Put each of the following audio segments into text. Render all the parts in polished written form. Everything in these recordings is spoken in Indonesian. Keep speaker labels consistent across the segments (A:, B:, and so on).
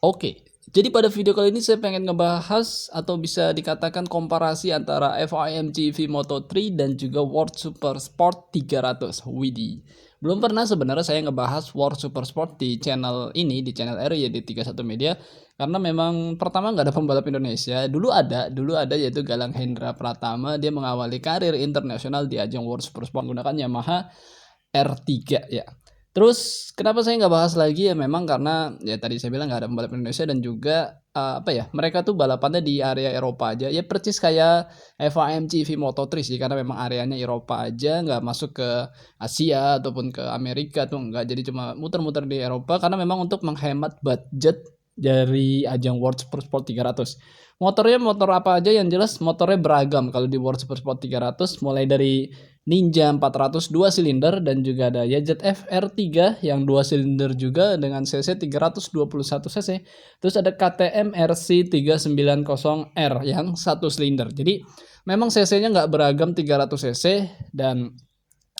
A: Oke, jadi pada video kali ini saya pengen ngebahas atau bisa dikatakan komparasi antara FIM GV Moto3 dan juga World Super Sport 300. Widih. Belum pernah sebenarnya saya ngebahas World Super Sport di channel ini, di channel RY di 31 Media. Karena memang pertama nggak ada pembalap Indonesia. Dulu ada yaitu Galang Hendra Pratama. Dia mengawali karir internasional di ajang World Super Sport menggunakan Yamaha R3 ya. Terus kenapa saya nggak bahas lagi ya memang karena ya tadi saya bilang nggak ada pembalap Indonesia dan juga apa ya mereka tuh balapannya di area Eropa aja ya persis kayak FIM GP Moto3 sih karena memang areanya Eropa aja nggak masuk ke Asia ataupun ke Amerika tuh nggak jadi cuma muter-muter di Eropa karena memang untuk menghemat budget dari ajang World Super Sport 300. Motornya motor apa aja yang jelas motornya beragam kalau di World Super Sport 300 mulai dari Ninja 400 2 silinder dan juga ada YZF R3 yang 2 silinder juga dengan cc 321 cc. Terus ada KTM RC 390R yang 1 silinder. Jadi memang cc-nya nggak beragam 300 cc dan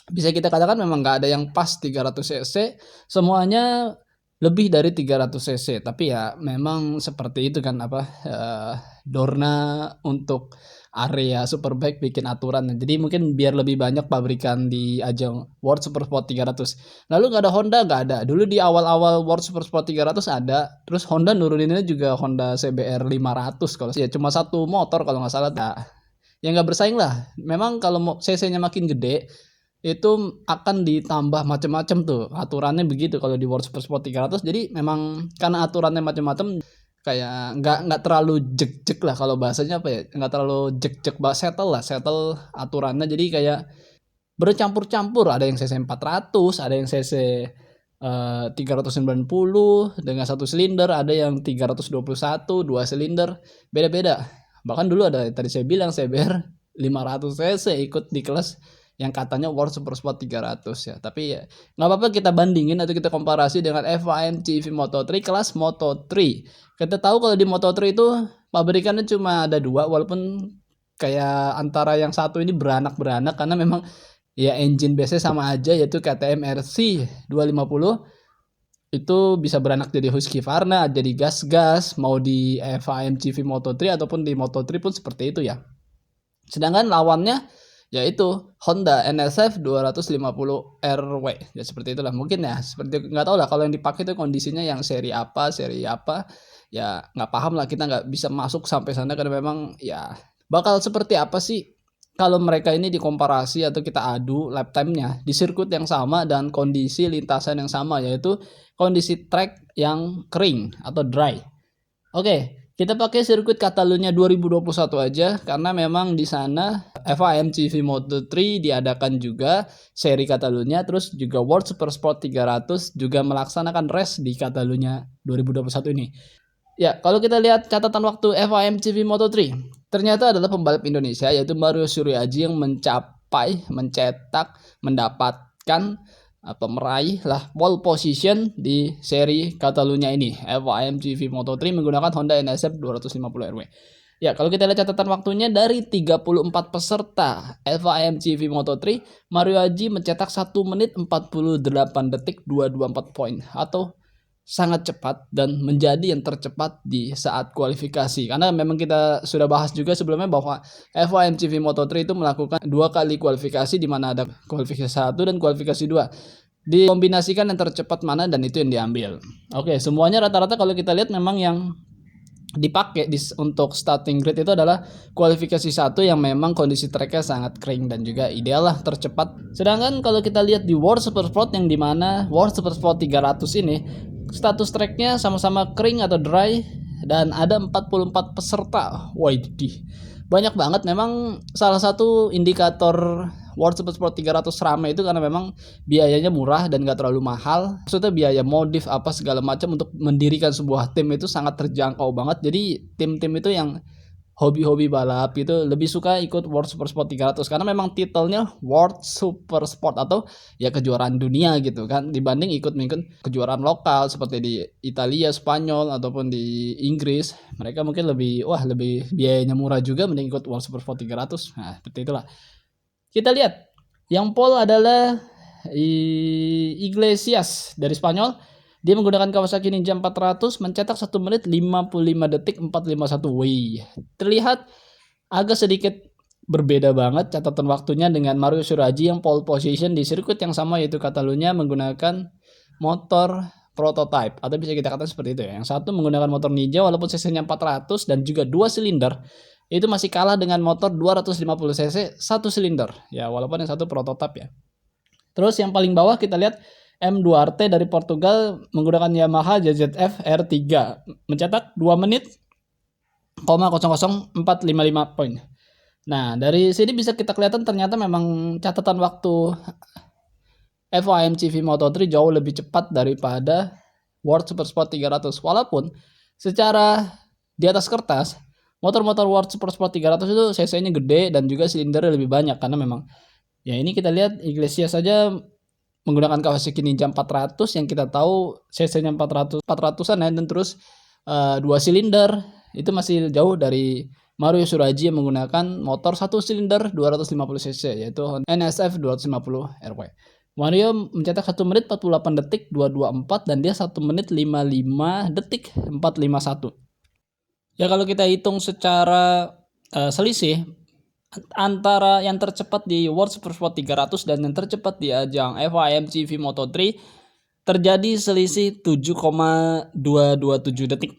A: bisa kita katakan memang nggak ada yang pas 300 cc. Semuanya lebih dari 300 cc. Tapi ya memang seperti itu kan Dorna untuk area Superbike bikin aturan. Jadi mungkin biar lebih banyak pabrikan di ajang World Super Sport 300. Lalu nggak ada Honda, nggak ada. Dulu di awal-awal World Super Sport 300 ada. Terus Honda nuruninnya juga Honda CBR 500 kalau ya cuma satu motor kalau nggak salah. Nah, ya nggak bersaing lah. Memang kalau cc-nya makin gede itu akan ditambah macam-macam tuh aturannya begitu kalau di World Super Sport 300. Jadi memang karena aturannya macam-macam kayak nggak terlalu jek-jek lah kalau bahasanya apa ya nggak terlalu jek-jek settle aturannya jadi kayak bercampur-campur ada yang cc 400 ada yang cc 390 dengan 1 silinder ada yang 321 2 silinder beda-beda bahkan dulu ada tadi saya bilang CBR 500 cc ikut di kelas yang katanya World Super Sport 300 ya tapi ya nggak apa-apa kita bandingin atau kita komparasi dengan FIM GV Moto3 kelas Moto3. Kita tahu kalau di Moto3 itu pabrikannya cuma ada 2 walaupun kayak antara yang satu ini beranak-beranak karena memang ya engine base sama aja yaitu KTM RC 250 itu bisa beranak jadi Husqvarna jadi gas-gas mau di FIM GV Moto3 ataupun di Moto3 pun seperti itu ya. Sedangkan lawannya yaitu Honda NSF 250 RW ya seperti itulah mungkin ya seperti nggak tahu lah kalau yang dipakai itu kondisinya yang seri apa ya nggak paham lah kita nggak bisa masuk sampai sana karena memang ya bakal seperti apa sih kalau mereka ini dikomparasi atau kita adu lap time-nya di sirkuit yang sama dan kondisi lintasan yang sama yaitu kondisi track yang kering atau dry. Oke, kita pakai sirkuit Catalunya 2021 aja karena memang di sana FIM GP Moto3 diadakan juga seri Catalunya terus juga World Super Sport 300 juga melaksanakan race di Catalunya 2021 ini. Ya, kalau kita lihat catatan waktu FIM GP Moto3, ternyata adalah pembalap Indonesia yaitu Mario Suryaji yang mendapatkan atau meraih lah pole position di seri Catalunya ini FIM GP Moto3 menggunakan Honda NSF 250 RW. Ya, kalau kita lihat catatan waktunya dari 34 peserta FIM GP Moto3, Mario Haji mencetak 1 menit 48 detik 224 poin atau sangat cepat dan menjadi yang tercepat di saat kualifikasi. Karena memang kita sudah bahas juga sebelumnya bahwa FIM GP Moto3 itu melakukan 2 kali kualifikasi di mana ada kualifikasi 1 dan kualifikasi 2. Dikombinasikan yang tercepat mana dan itu yang diambil. Oke, semuanya rata-rata kalau kita lihat memang yang dipakai untuk starting grid itu adalah kualifikasi 1 yang memang kondisi tracknya sangat kering dan juga ideal lah tercepat. Sedangkan kalau kita lihat di World Super Sport yang dimana World Super Sport 300 ini status tracknya sama-sama kering atau dry dan ada 44 peserta. Waidih, banyak banget. Memang salah satu indikator World Super Sport 300 ramai itu karena memang biayanya murah dan gak terlalu mahal. Maksudnya biaya modif apa segala macam untuk mendirikan sebuah tim itu sangat terjangkau banget. Jadi tim-tim itu yang hobi-hobi balap itu lebih suka ikut World Super Sport 300 karena memang titelnya World Super Sport atau ya kejuaraan dunia gitu kan dibanding ikut kejuaraan lokal seperti di Italia, Spanyol ataupun di Inggris. Mereka mungkin lebih biayanya murah juga mending ikut World Super Sport 300. Nah, seperti itulah. Kita lihat yang pole adalah Iglesias dari Spanyol Dia menggunakan Kawasaki Ninja 400 mencetak 1 menit 55 detik 451. Wih, terlihat agak sedikit berbeda banget catatan waktunya dengan Mario Suraji yang pole position di sirkuit yang sama yaitu Catalunya menggunakan motor prototype atau bisa kita katakan seperti itu ya. Yang satu menggunakan motor Ninja walaupun cc-nya 400 dan juga 2 silinder, itu masih kalah dengan motor 250 cc 1 silinder ya, walaupun yang satu prototype ya. Terus yang paling bawah kita lihat M Duarte dari Portugal menggunakan Yamaha ZZF R3 mencetak 2 menit 0,00455 poin. Nah, dari sini bisa kita kelihatan ternyata memang catatan waktu FIM CV Moto3 jauh lebih cepat daripada World Supersport 300. Walaupun secara di atas kertas motor-motor World Supersport 300 itu cc-nya gede dan juga silindernya lebih banyak karena memang ya ini kita lihat Iglesias saja menggunakan Kawasaki Ninja 400 yang kita tahu cc-nya 400-an ya, dan terus 2 silinder itu masih jauh dari Mario Suraji yang menggunakan motor 1 silinder 250 cc yaitu NSF 250 RW. Mario mencetak 1 menit 48 detik 224 dan dia 1 menit 55 detik 451. Ya kalau kita hitung secara selisih antara yang tercepat di World Supersport 300 dan yang tercepat di ajang FIM CV Moto3 terjadi selisih 7,227 detik.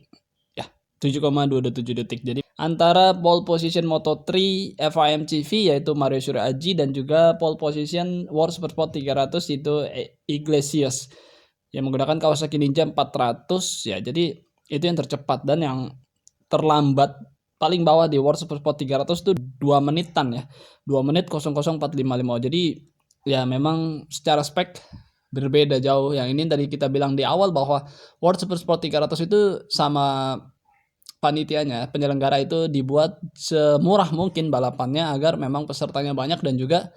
A: Ya, 7,227 detik. Jadi antara pole position Moto3 FIM CV yaitu Mario Suraji dan juga pole position World Supersport 300 itu Iglesias yang menggunakan Kawasaki Ninja 400 ya. Jadi itu yang tercepat, dan yang terlambat paling bawah di World Supersport 300 itu 2 menitan ya. 2 menit 00455. Jadi ya memang secara spek berbeda jauh. Yang ini tadi kita bilang di awal bahwa World Supersport 300 itu sama panitianya, penyelenggara itu dibuat semurah mungkin balapannya agar memang pesertanya banyak dan juga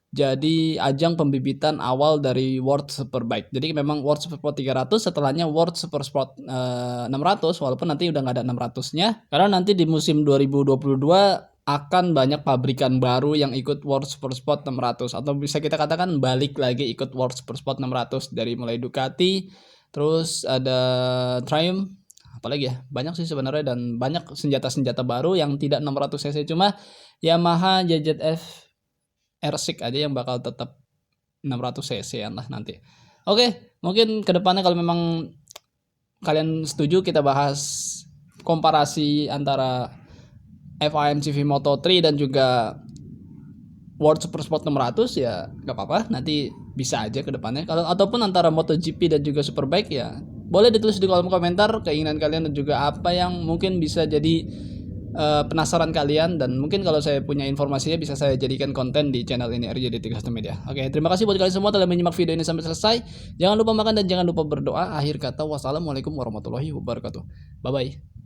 A: jadi ajang pembibitan awal dari World Superbike. Jadi memang World Supersport 300 setelahnya World Supersport 600 walaupun nanti udah nggak ada 600-nya karena nanti di musim 2022 akan banyak pabrikan baru yang ikut World Supersport 600 atau bisa kita katakan balik lagi ikut World Supersport 600 dari mulai Ducati, terus ada Triumph, apalagi ya, banyak sih sebenarnya, dan banyak senjata-senjata baru yang tidak 600 cc, cuma Yamaha ZZF R6 aja yang bakal tetap 600 cc lah nanti. Oke, mungkin kedepannya kalau memang kalian setuju kita bahas komparasi antara FIM CV Moto3 dan juga World Supersport 600 ya gak apa-apa, nanti bisa aja kedepannya. Kalau ataupun antara MotoGP dan juga Superbike ya boleh ditulis di kolom komentar keinginan kalian dan juga apa yang mungkin bisa jadi penasaran kalian, dan mungkin kalau saya punya informasinya bisa saya jadikan konten di channel ini RJD3 Media. Oke, terima kasih buat kalian semua telah menyimak video ini sampai selesai. Jangan lupa makan dan jangan lupa berdoa. Akhir kata wassalamualaikum warahmatullahi wabarakatuh. Bye bye.